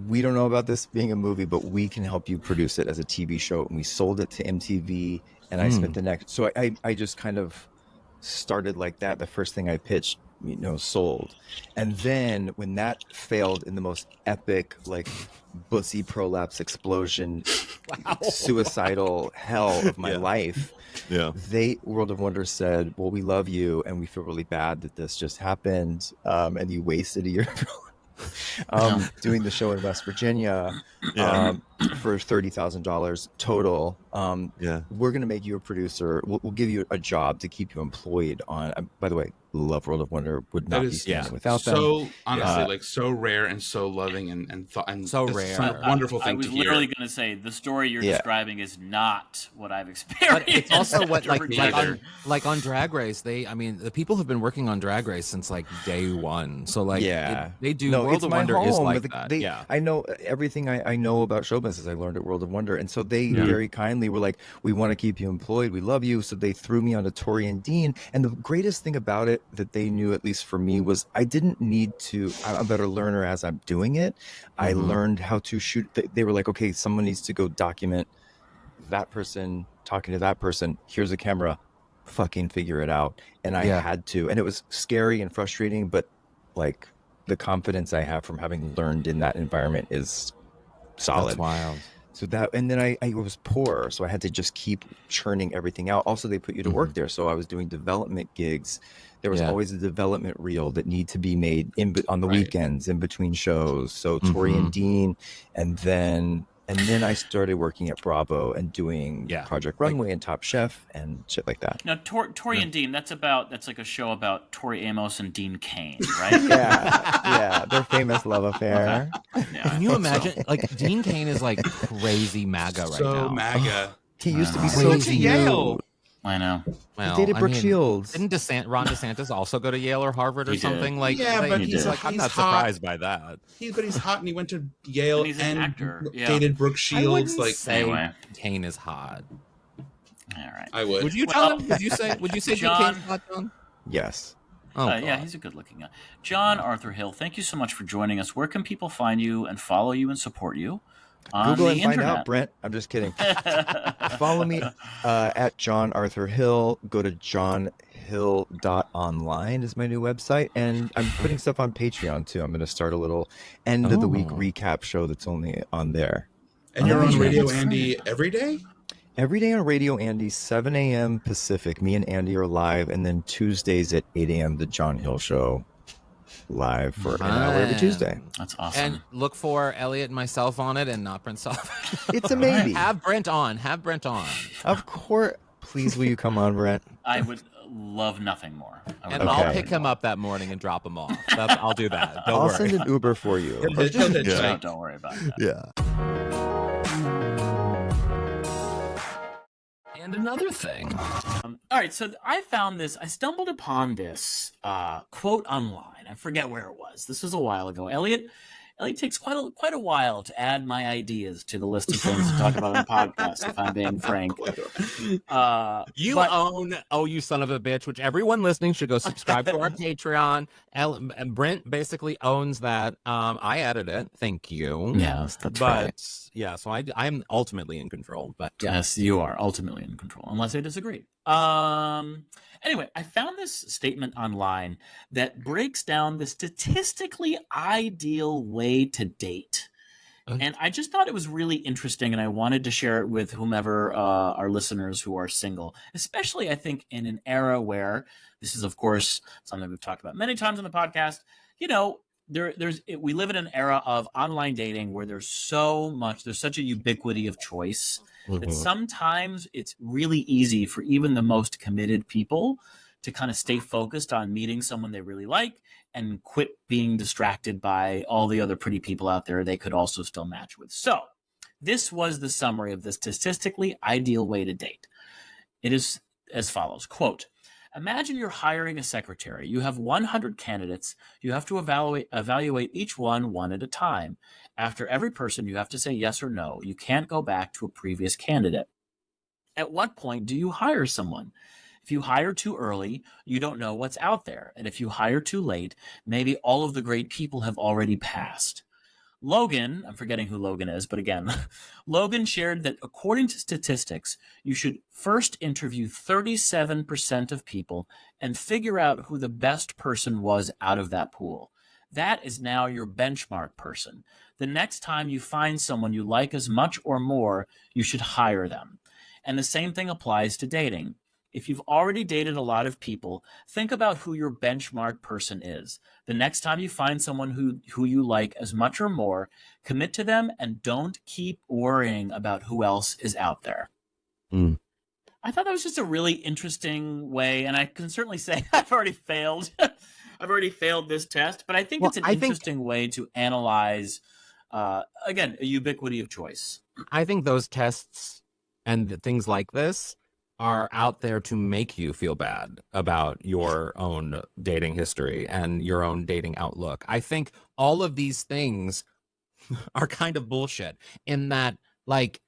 we don't know about this being a movie, but we can help you produce it as a TV show. And we sold it to MTV, and I spent the next. So I just kind of started like that. The first thing I pitched, sold. And then when that failed in the most epic, like bussy prolapse explosion, suicidal hell of my life, World of Wonder said, well, we love you and we feel really bad that this just happened, and you wasted a year doing the show in West Virginia for $30,000 total. We're going to make you a producer. We'll give you a job to keep you employed on. By the way, love World of Wonder, would not be standing without them. So honestly, like so rare and so loving and So rare. A wonderful thing I was to hear. literally going to say the story you're describing is not what I've experienced. But it's also what after on Drag Race, the people have been working on Drag Race since like day one. So like they do. No, World it's of my Wonder home. is like that. I know everything I know about show business. I learned at World of Wonder, and so they very kindly were like, "We want to keep you employed. We love you." So they threw me onto Tori and Dean. And the greatest thing about it that they knew, at least for me, was I didn't need to. I'm a better learner as I'm doing it. I learned how to shoot. They were like, "Okay, someone needs to go document that person talking to that person. Here's a camera. Fucking figure it out." And I had to, and it was scary and frustrating, but like the confidence I have from having learned in that environment is solid. That's wild. So that, and then I was poor, so I had to just keep churning everything out. Also, they put you to work there, so I was doing development gigs. There was always a development reel that need to be made on the weekends in between shows. So Tori and Dean, and then I started working at Bravo and doing Project Runway and Top Chef and shit like that. Now, Tori and Dean, that's like a show about Tori Amos and Dean Cain, right? Their famous love affair. Can you imagine? Like Dean Cain is like crazy MAGA right now. So MAGA. He used to be so Crazy. cute. Yale. I know. Well, He dated Brooke Shields. Didn't Ron DeSantis also go to Yale or Harvard or He did. something? Like, But He he's did. like, I'm he's not hot. surprised by that. But he's hot, and he went to Yale And he's an actor. Yeah. dated Brooke Shields. Like, Say Anyway. Cain is hot. All right. I would. Would you, Well, John? Would you say Dean John- Cain's hot, John? Yes. Oh, Yeah, God. he's a good-looking guy. John Arthur Hill, thank you so much for joining us. Where can people find you and follow you and support you on Google the and find internet? out, Brent. I'm just kidding. Follow me at John Arthur Hill. Go to johnhill.online is my new website. And I'm putting stuff on Patreon, too. I'm going to start a little end of the week recap show that's only on there. And you're on yeah. Radio Andy every day? Every day on Radio Andy, 7 a.m. Pacific. Me and Andy are live. And then Tuesdays at 8 a.m., The John Hill Show live for an hour every Man. Tuesday. That's awesome. And look for Elliot and myself on it and not Brent Sullivan. It's a maybe. Have Brent on. Of course. Please, will you come on, Brent? I would love nothing more. I would And love I'll nothing pick him more. up that morning and drop him off. I'll do that. Don't I'll worry. send an Uber for you. He'll hitchhike. No, don't worry about that. Yeah. And another thing. All right, so I found this. I stumbled upon this quote online. I forget where it was. This was a while ago. Elliot takes quite a while to add my ideas to the list of things to talk about on the podcast, if I'm being frank. You son of a bitch, which everyone listening should go subscribe to our Patreon. And Brent basically owns that. I added it. Thank you. Yes, that's But right. yeah, so I'm ultimately in control. But Yes, you are ultimately in control, unless I disagree. Anyway, I found this statement online that breaks down the statistically ideal way to date. And I just thought it was really interesting, and I wanted to share it with whomever our listeners who are single, especially I think in an era where this is, of course, something we've talked about many times on the podcast. You know, we live in an era of online dating where there's such a ubiquity of choice that sometimes it's really easy for even the most committed people to kind of stay focused on meeting someone they really like and quit being distracted by all the other pretty people out there they could also still match with. So this was the summary of the statistically ideal way to date. It is as follows, quote, imagine you're hiring a secretary. You have 100 candidates. You have to evaluate each one at a time. After every person, you have to say yes or no. You can't go back to a previous candidate. At what point do you hire someone? If you hire too early, you don't know what's out there. And if you hire too late, maybe all of the great people have already passed. Logan, I'm forgetting who Logan is, but again, Logan shared that according to statistics, you should first interview 37% of people and figure out who the best person was out of that pool. That is now your benchmark person. The next time you find someone you like as much or more, you should hire them. And the same thing applies to dating. If you've already dated a lot of people, think about who your benchmark person is. The next time you find someone who you like as much or more, commit to them and don't keep worrying about who else is out there. I thought that was just a really interesting way, and I can certainly say I've already failed. I've already failed this test, but I think it's an interesting way to analyze, again, a ubiquity of choice. I think those tests and things like this are out there to make you feel bad about your own dating history and your own dating outlook. I think all of these things are kind of bullshit in that, like,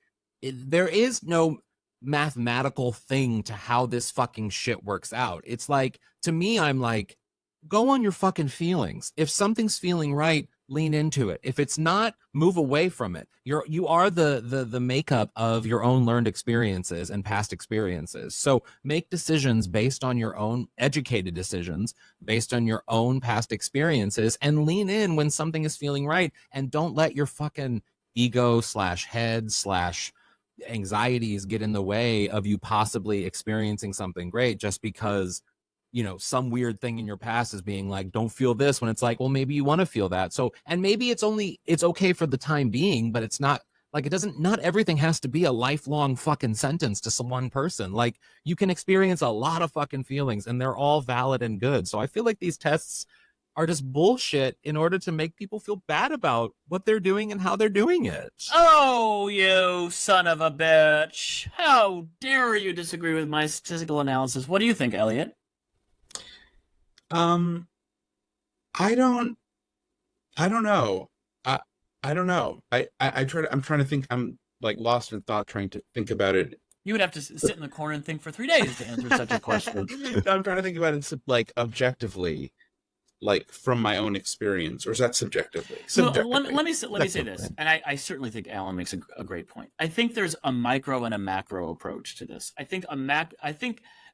there is no mathematical thing to how this fucking shit works out. It's like, to me, I'm like, go on your fucking feelings. If something's feeling right, lean into it. If it's not, move away from it. You are the makeup of your own learned experiences and past experiences. So make decisions based on your own educated decisions, based on your own past experiences, and lean in when something is feeling right. And don't let your fucking ego / head / anxieties get in the way of you possibly experiencing something great just because, you know, some weird thing in your past is being like, don't feel this, when it's like, well, maybe you want to feel that. So, and maybe it's okay for the time being, but it's not like, not everything has to be a lifelong fucking sentence to some one person. Like, you can experience a lot of fucking feelings and they're all valid and good. So I feel like these tests are just bullshit in order to make people feel bad about what they're doing and how they're doing it. Oh, you son of a bitch. How dare you disagree with my statistical analysis? What do you think, Elliot? I don't know. I don't know. I'm trying to think. I'm like lost in thought trying to think about it. You would have to sit in the corner and think for 3 days to answer such a question. I'm trying to think about it like objectively, like from my own experience, or is that subjectively? Well, let me say this, and I certainly think Alan makes a great point. I think there's a micro and a macro approach to this. I think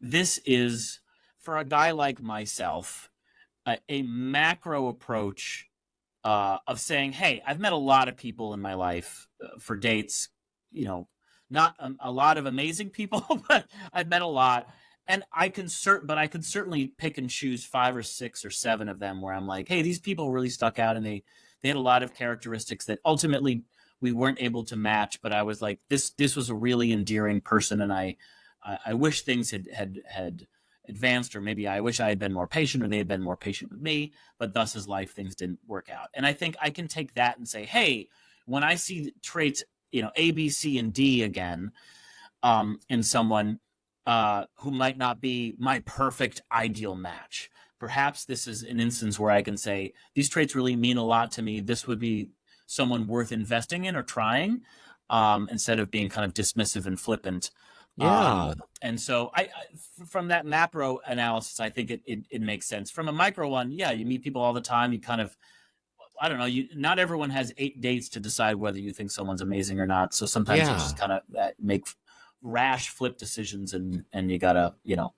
this is, for a guy like myself, a macro approach of saying, hey, I've met a lot of people in my life for dates, you know, not a lot of amazing people, but I've met a lot. And I can certainly pick and choose 5 or 6 or 7 of them where I'm like, hey, these people really stuck out and they had a lot of characteristics that ultimately we weren't able to match. But I was like, this was a really endearing person, and I wish things had advanced, or maybe I wish I had been more patient, or they had been more patient with me, but thus as life, things didn't work out. And I think I can take that and say, hey, when I see traits, you know, A, B, C, and D again, in someone who might not be my perfect ideal match, perhaps this is an instance where I can say, these traits really mean a lot to me. This would be someone worth investing in or trying, instead of being kind of dismissive and flippant. Yeah. And so I from that macro analysis, I think it makes sense. From a micro one, yeah, you meet people all the time. You kind of, I don't know, not everyone has 8 dates to decide whether you think someone's amazing or not. So sometimes you just kind of make rash flip decisions, and you gotta, you know,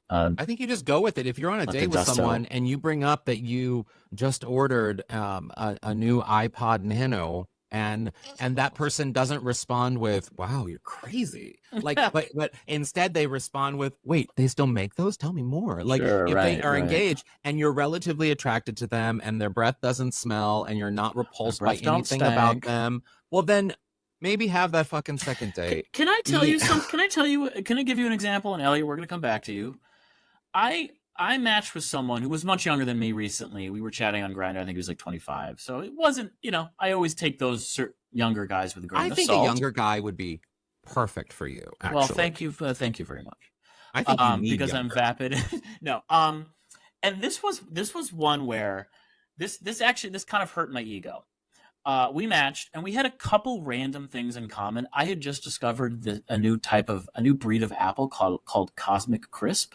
I think you just go with it. If you're on a Let date the with dust someone settle. and you bring up that you just ordered a new iPod Nano, and that person doesn't respond with "Wow, you're crazy," like, but instead they respond with, "Wait, they still make those? Tell me more." Like, Sure, if they right, are right. engaged and you're relatively attracted to them, and their breath doesn't smell, and you're not repulsed by breath don't anything about stink. them, well, then maybe have that fucking second date. Can I tell you Yeah. something? Can I give you an example? And Elliot, we're going to come back to you. I matched with someone who was much younger than me recently. We were chatting on Grindr. I think he was like 25. So it wasn't, I always take those younger guys with a grain I of think salt. a younger guy would be perfect for you. Actually. Well, thank you very much. I think you need because younger. I'm vapid. No. And this was one where this kind of hurt my ego. We matched and we had a couple random things in common. I had just discovered a new breed of apple called Cosmic Crisp.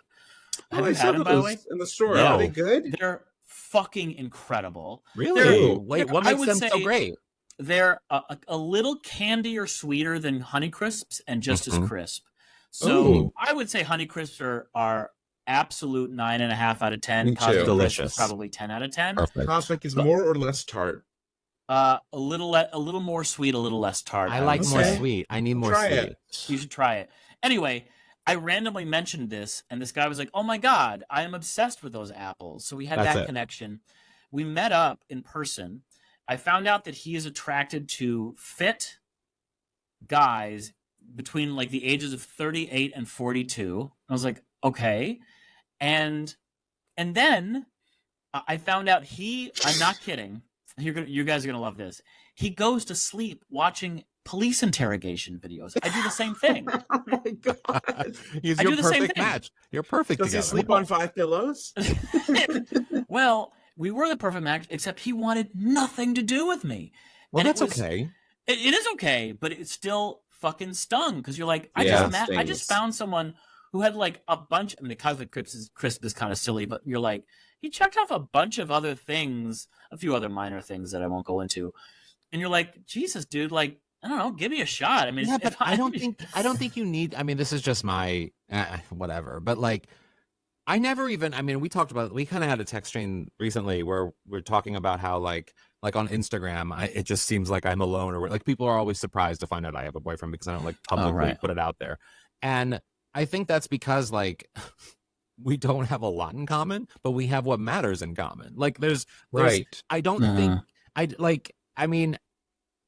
Have you had them, by the way? in the store? No. Are they good? They're fucking incredible. Really? Ooh. Wait, what I makes would them say so great? They're a little candier sweeter than Honey Crisps and just as Mhm. crisp. So Ooh. I would say Honey Crisps are absolute 9.5 out of 10. Me too. Cosmic Crisp Delicious. is probably 10 out of 10. Perfect. Cosmic is more or less tart. A little more sweet, a little less tart. I like would more say. sweet. I need more Try sweet. it. You should try it. Anyway, I randomly mentioned this, and this guy was like, "Oh my god, I am obsessed with those apples." So we had That's that it. connection. We met up in person. I found out that he is attracted to fit guys between like the ages of 38 and 42. I was like, okay. And then I found out I'm not kidding. You guys are going to love this. He goes to sleep watching police interrogation videos. I do the same thing. Oh my god! He's I your do the same perfect thing. match. You're perfect Does together. he sleep on 5 pillows? Well, we were the perfect match, except he wanted nothing to do with me. Well, And that's it was- okay. It is okay, but it still fucking stung because you're like, I Yeah, just it stings. found someone who had like a bunch. I mean, the Cosmic Crisp is kind of silly, but you're like, he checked off a bunch of other things, a few other minor things that I won't go into, and you're like, Jesus, dude, like, I don't know, give me a shot. I mean, Yeah, if but I don't think you need. I mean, this is just my whatever. But like, I never even. I mean, we kind of had a text chain recently where we're talking about how like on Instagram, it just seems like I'm alone, or like people are always surprised to find out I have a boyfriend because I don't like publicly right. put it out there. And I think that's because like we don't have a lot in common, but we have what matters in common. Like there's Right. I don't think I like. I mean,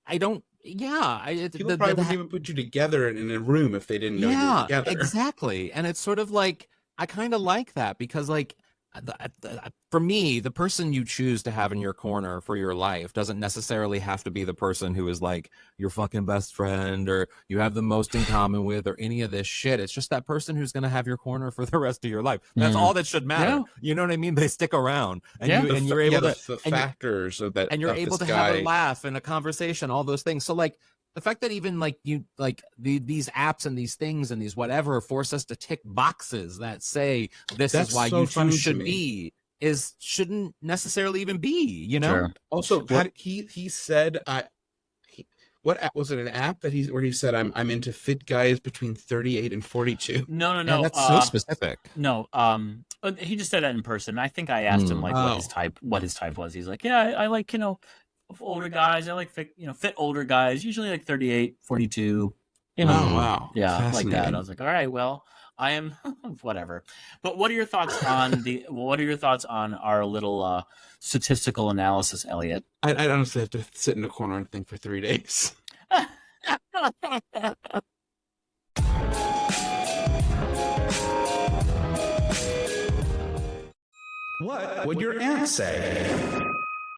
I don't. Yeah, People probably wouldn't even put you together in a room if they didn't know you were together. exactly. And it's sort of like I kind of like that because like for me, the person you choose to have in your corner for your life doesn't necessarily have to be the person who is like your fucking best friend or you have the most in common with or any of this shit. It's just that person who's going to have your corner for the rest of your life. That's all that should matter. Yeah. You know what I mean? They stick around and, Yeah. you're able to the and you- factors of that, and you're of able to this have guy. a laugh and a conversation, all those things. So like the fact that even like you like these apps and these things and these whatever force us to tick boxes that say this That's is why so you funny two to should me. be shouldn't necessarily even be, you know? Sure. Also, he said, what app was it? An app that where he said, I'm into fit guys between 38 and 42. No. Yeah, that's so specific. No, he just said that in person. I think I asked him like Oh. what his type was. He's like, yeah, I like, older guys. I like fit older guys, usually like 38, 42. Oh wow! Yeah, like that. Fascinating. I was like, all right, well, I am whatever. But what are your thoughts on our little statistical analysis, Elliot? I honestly have to sit in a corner and think for 3 days. What would your aunt say?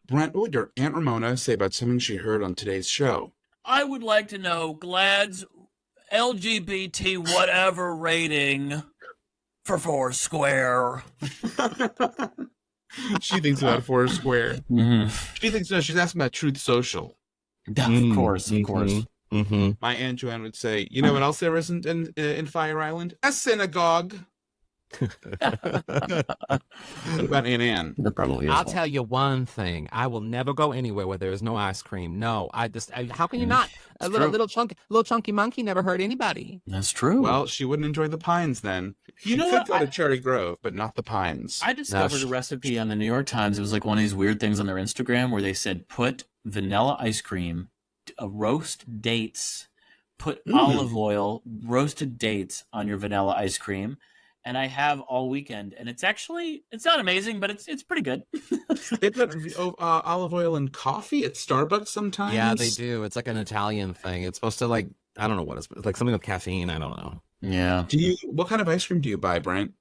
Brent, what would your Aunt Ramona say about something she heard on today's show? I would like to know Glad's LGBT whatever rating for Foursquare. She thinks about Foursquare. Mm-hmm. She thinks she's asking about Truth Social. Of course. Mm-hmm. My Aunt Joanne would say, you know what else there isn't in Fire Island? A synagogue. What about Aunt Anne? There probably is. I'll one. tell you one thing. I will never go anywhere where there is no ice cream. No, how can you not? A It's little true. little chunky monkey never hurt anybody. That's true. Well, she wouldn't enjoy the Pines then. You She know could what? go to Cherry Grove, but not the Pines. I discovered a recipe on the New York Times. It was like one of these weird things on their Instagram where they said put vanilla ice cream, roast dates, put olive oil, roasted dates on your vanilla ice cream. And I have all weekend, and it's not amazing, but it's pretty good. They put olive oil in coffee at Starbucks sometimes. Yeah, they do. It's like an Italian thing. It's supposed to like I don't know what it's like something with caffeine. I don't know. Yeah. What kind of ice cream do you buy, Brent?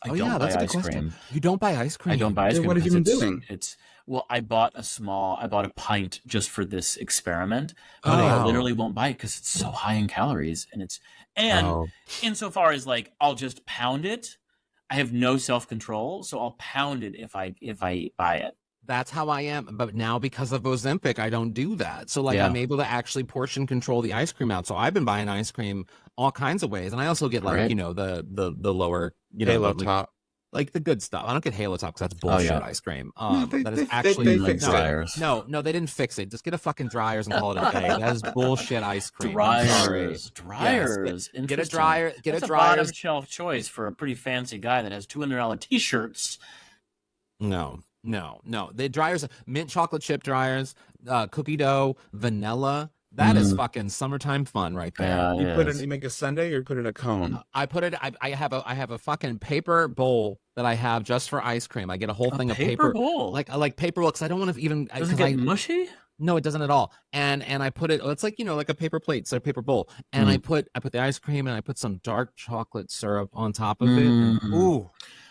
I Oh, don't yeah, buy that's a good ice question. cream. You don't buy ice cream. I don't buy ice Yeah, cream. what have you been because doing? I bought a pint just for this experiment, but I Oh. literally won't buy it because it's so high in calories, and Oh. insofar as like I'll just pound it. I have no self-control, so I'll pound it if I buy it. That's how I am. But now because of Ozempic, I don't do that. So like Yeah. I'm able to actually portion control the ice cream out. So I've been buying ice cream all kinds of ways. And I also get like, Right. you know, the lower, you know, Halo like, top. like the good stuff. I don't get Halo Top because that's bullshit yeah. ice cream. No, they- that is they- actually they fixed it. Dryers. No, they didn't fix it. Just get a fucking dryers and call it a day. That is bullshit ice cream. I'm sorry. Dryers. Get a Interesting. dryer. Get That's a a bottom dryers. shelf choice for a pretty fancy guy that has $200 T-shirts. No. The dryers, mint chocolate chip dryers, cookie dough, vanilla. That is fucking summertime fun right there. Yeah, You it put is. it. You make a sundae or you put it in a cone. I put it. I have a fucking paper bowl that I have just for ice cream. I get a whole thing of paper, bowl. like paper bowl because I don't want to even. does it 'cause get I, mushy? no, it doesn't at all. And I put it. It's like like a paper plate, so a paper bowl. And I put the ice cream and I put some dark chocolate syrup on top of it. And, ooh,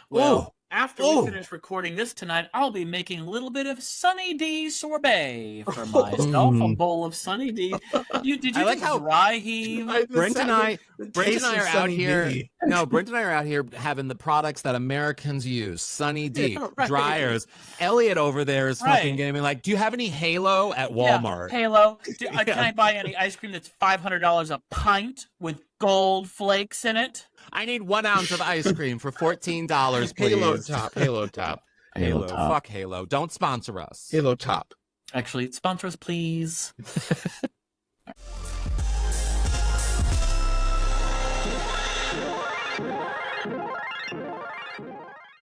Well, after Oh. we finish recording this tonight, I'll be making a little bit of Sunny D sorbet for myself. A bowl of Sunny D. Did you I like do how- dry heave? Brent and I taste are of out Sunny here. D. No, Brent and I are out here having the products that Americans use. Sunny D, Yeah, right. dryers. Elliot over there is fucking Right. gaming like, do you have any Halo at Walmart? Yeah, Halo. Can I buy any ice cream that's $500 a pint with gold flakes in it? I need 1 ounce of ice cream for $14, please. Halo top. Halo top. Halo. Top. Fuck Halo. Don't sponsor us. Halo top. Actually, sponsor us, please.